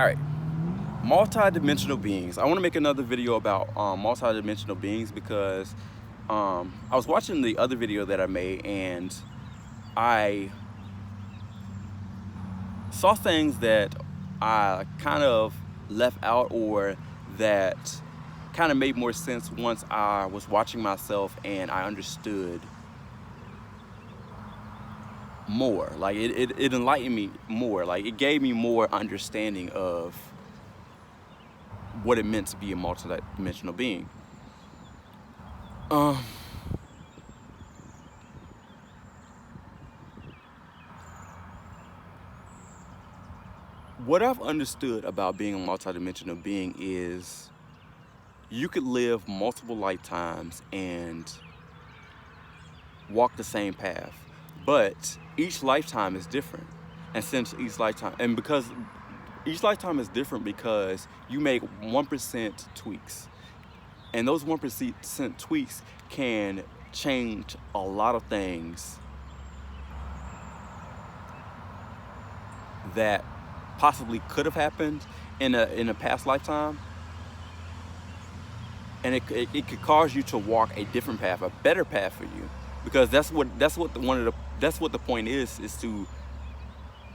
All right, multidimensional beings. I want to make another video about multidimensional beings because I was watching the other video that I made and I saw things that I kind of left out or that kind of made more sense once I was watching myself and I understood more. Like it enlightened me more. Like it gave me more understanding of what it meant to be a multidimensional being. What I've understood about being a multidimensional being is you could live multiple lifetimes and walk the same path, but each lifetime is different. And since each lifetime, and because each lifetime is different because you make 1% tweaks, and those 1% tweaks can change a lot of things that possibly could have happened in a past lifetime, and it could cause you to walk a different path, a better path for you, because that's what the point is to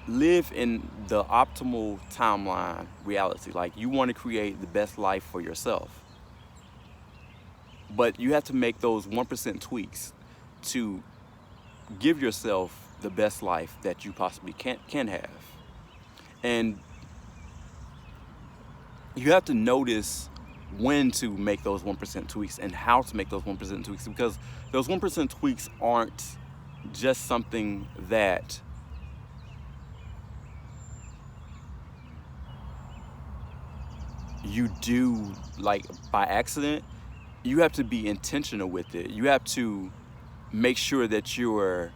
live in the optimal timeline reality. Like, you want to create the best life for yourself, but you have to make those 1% tweaks to give yourself the best life that you possibly can have. And you have to notice when to make those 1% tweaks and how to make those 1% tweaks, because those 1% tweaks aren't just something that you do like by accident. You have to be intentional with it. You have to make sure that you're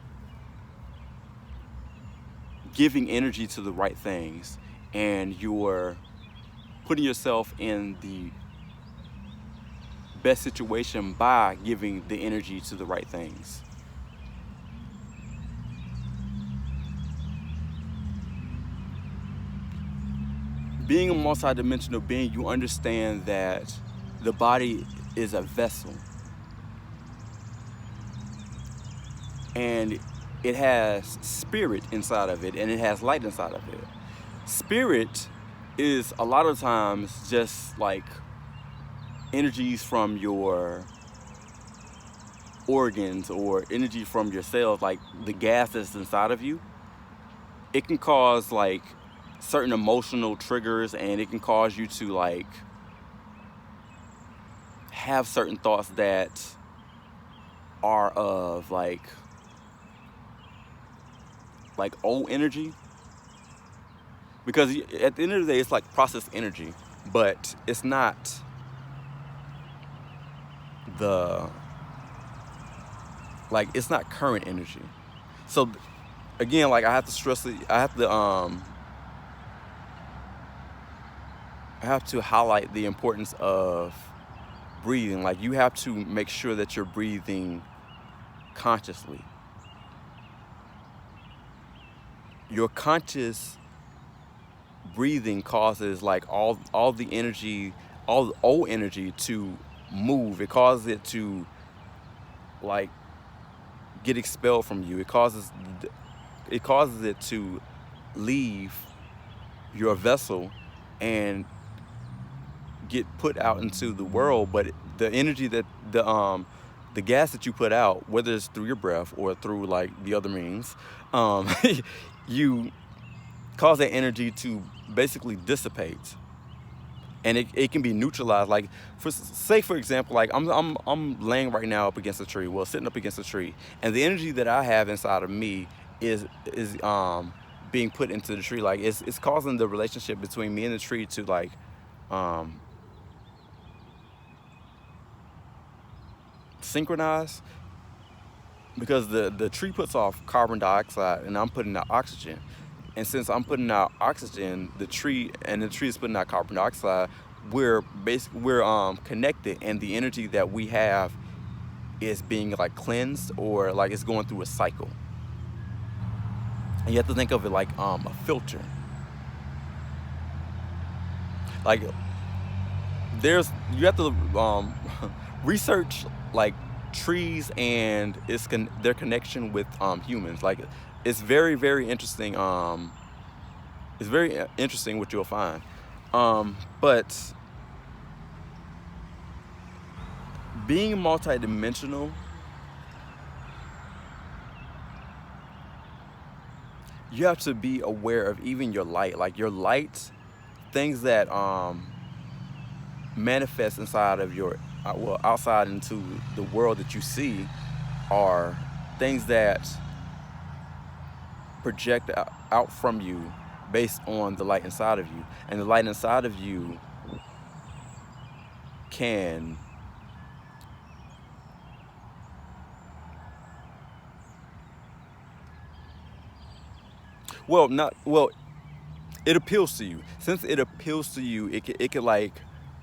giving energy to the right things and you're putting yourself in the best situation by giving the energy to the right things. Being a multidimensional being, you understand that the body is a vessel, and it has spirit inside of it, and it has light inside of it. Spirit is a lot of times just like energies from your organs or energy from your cells, like the gas that's inside of you. It can cause like certain emotional triggers, and it can cause you to like have certain thoughts that are of like old energy, because at the end of the day it's like processed energy, but it's not it's not current energy. So again, like I have to highlight the importance of breathing. Like, you have to make sure that you're breathing consciously. Your conscious breathing causes like all the energy, all the old energy to move. It causes it to like get expelled from you. It causes it to leave your vessel and get put out into the world. But the energy that the gas that you put out, whether it's through your breath or through like the other means, you cause that energy to basically dissipate, and it can be neutralized. Like, for example, like I'm laying right now up against a tree, sitting up against a tree, and the energy that I have inside of me is being put into the tree. Like, it's causing the relationship between me and the tree to like synchronize, because the tree puts off carbon dioxide and I'm putting out oxygen. And since I'm putting out oxygen, the tree is putting out carbon dioxide, we're connected, and the energy that we have is being like cleansed, or like it's going through a cycle. And you have to think of it like a filter. Like you have to research like trees and their connection with humans. Like it's very very interesting. It's very interesting what you'll find. But being multidimensional, you have to be aware of even your light. Like your light, things that manifest inside of your outside into the world that you see are things that project out from you based on the light inside of you. And the light inside of you can not well it appeals to you. Since it appeals to you, it could like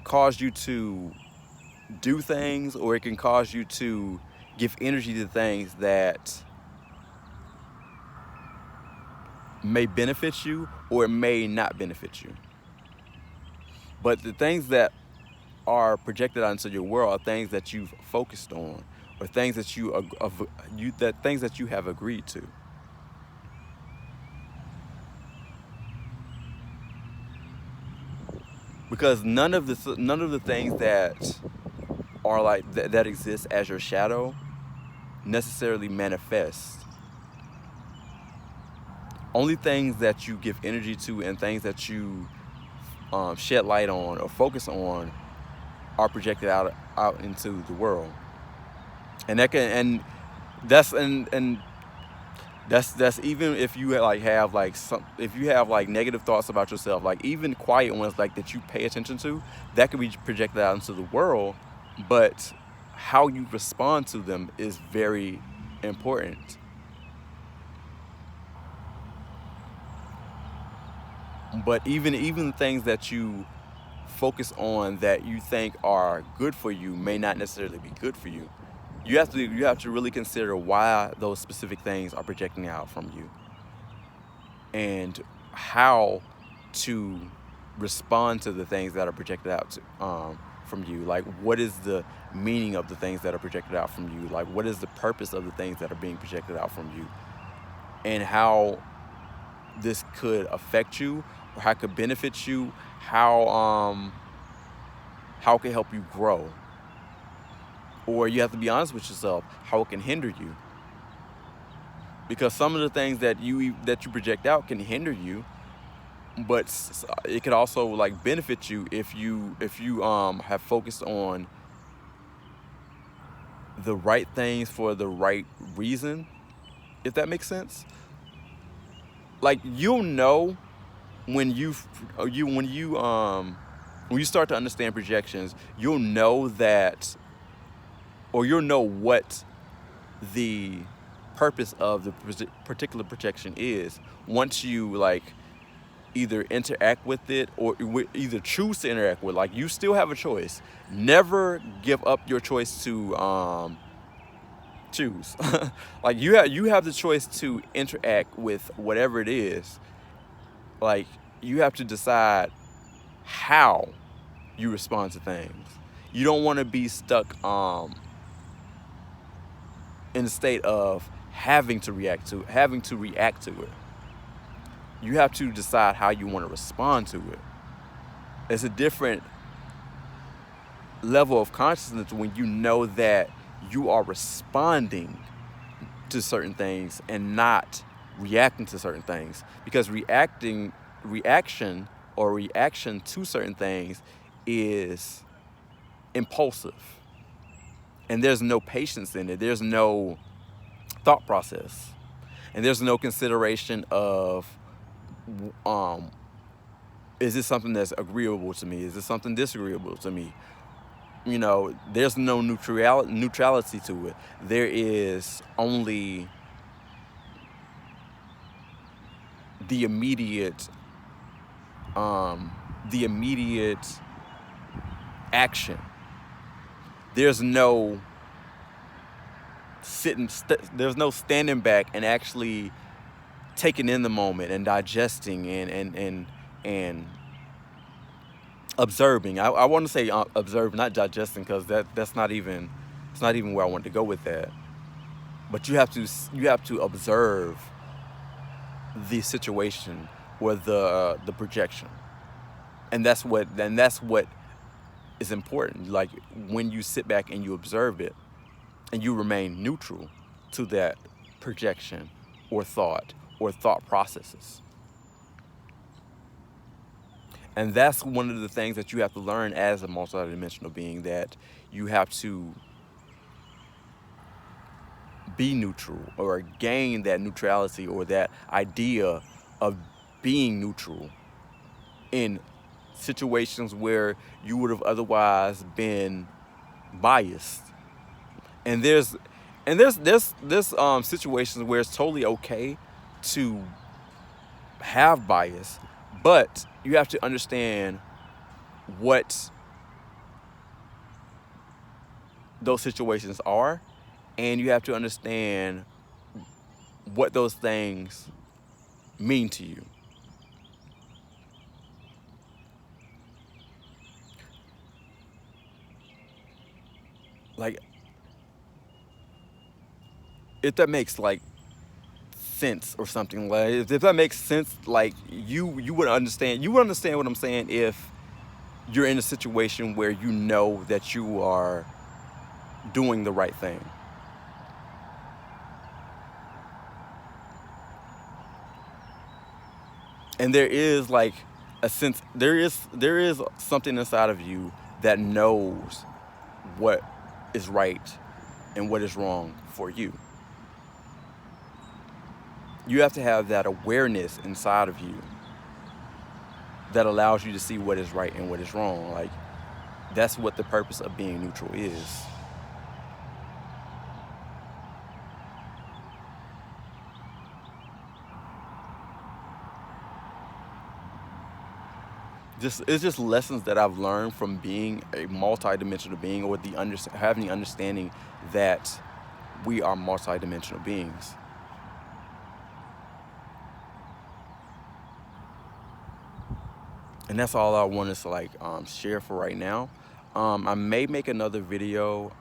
cause you to do things, or it can cause you to give energy to things that may benefit you or it may not benefit you. But the things that are projected out into your world are things that you've focused on, or things that things that you have agreed to. Because none of the things that are like that exist as your shadow necessarily manifest. Only things that you give energy to and things that you shed light on or focus on are projected out into the world. And that can and that's even if you like have like if you have like negative thoughts about yourself, like even quiet ones like that you pay attention to, that can be projected out into the world. But how you respond to them is very important. But even things that you focus on that you think are good for you may not necessarily be good for you. You have to really consider why those specific things are projecting out from you, and how to respond to the things that are projected out from you. Like, what is the meaning of the things that are projected out from you? Like, what is the purpose of the things that are being projected out from you? And how this could affect you, or how it could benefit you, how it can help you grow. Or you have to be honest with yourself, how it can hinder you. Because some of the things that you project out can hinder you, but it could also like benefit you if you have focused on the right things for the right reason, if that makes sense. Like, you'll know when you start to understand projections, you'll know that, or you'll know what the purpose of the particular projection is once you like either interact with it or either choose to interact with. Like, you still have a choice. Never give up your choice to choose. Like, you have the choice to interact with whatever it is. Like, you have to decide how you respond to things. You don't want to be stuck in a state of having to react to it. You have to decide how you want to respond to it. It's a different level of consciousness when you know that you are responding to certain things and not reacting to certain things. Because reaction to certain things is impulsive. And there's no patience in it. There's no thought process. And there's no consideration of, is this something that's agreeable to me? Is this something disagreeable to me? You know, there's no neutrality to it. There is only the immediate action. There's no there's no standing back and actually taking in the moment and digesting and observing. I want to say observe, not digesting, because that's not even, it's not even where I want to go with that. But you have to observe the situation or the projection, and that's what is important. Like when you sit back and you observe it, and you remain neutral to that projection or thought processes. And that's one of the things that you have to learn as a multidimensional being, that you have to be neutral or gain that neutrality or that idea of being neutral in situations where you would have otherwise been biased. And there's situations where it's totally okay to have bias, but you have to understand what those situations are, and you have to understand what those things mean to you. Like, if that makes like sense or something, like if that makes sense, like you would understand, what I'm saying if you're in a situation where you know that you are doing the right thing. And there is like a sense, there is something inside of you that knows what is right and what is wrong for you. You have to have that awareness inside of you that allows you to see what is right and what is wrong. Like, that's what the purpose of being neutral is. It's just lessons that I've learned from being a multidimensional being, or having the understanding that we are multidimensional beings. And that's all I wanted to like share for right now. I may make another video.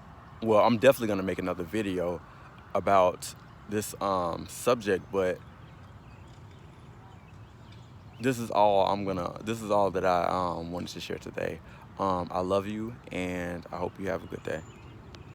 Well, I'm definitely gonna make another video about this subject, but this is all that I wanted to share today. I love you, and I hope you have a good day.